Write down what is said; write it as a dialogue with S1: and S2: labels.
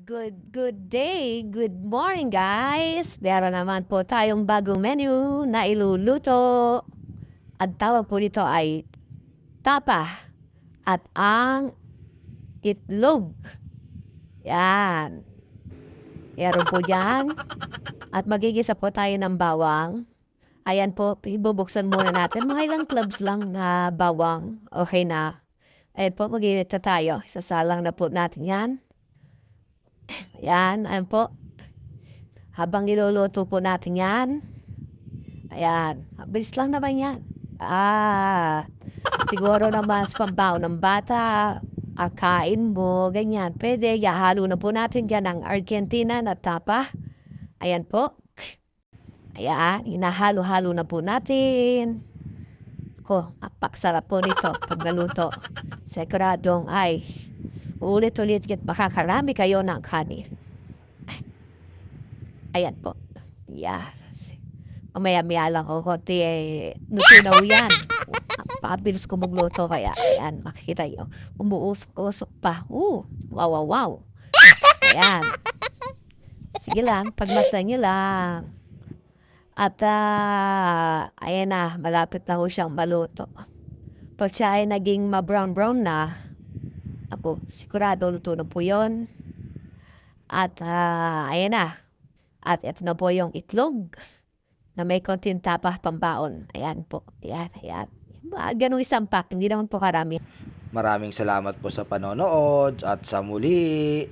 S1: Good day, good morning guys! Meron naman po tayong bagong menu na iluluto. Ang tawag po nito ay tapa at ang itlog. Yan. Meron po yan. At magigisa po tayo ng bawang. Ayan po, ibubuksan muna natin. Mga ilang clubs lang na bawang. Okay na. Ayan po, mag-init na tayo. Isasalang na po natin yan. Ayan po. Habang niluluto po natin yan, ayan, bilis lang naman yan. Siguro naman sa pambaon ng bata, akain mo, ganyan. Pwede, halo na po natin dyan ang Argentina na tapa. Ayan po. Ayan, hinahalo-halo na po natin. Napaksarap po nito pag naluto. Siguradong ay ulit-ulit makakarami kayo ng kanin. Ayan po. Yes. Mamaya-maya lang ako konti nutunaw yan. Napakabilis ko magluto kaya ayan, makikita nyo. Umuusok-usok pa. Wow, wow, wow. Ayan. Sige lang, pagmasdan nyo lang. At ayan na, malapit na ho siyang maluto. Pag siya ay naging ma-brown-brown na, sigurado luto na po yun. At ayan na. At ito na po yung itlog na may konting tapa pambaon. Ayan po. Ayan, ayan. Ganong isang pack. Hindi naman po karami.
S2: Maraming salamat po sa panonood at sa muli.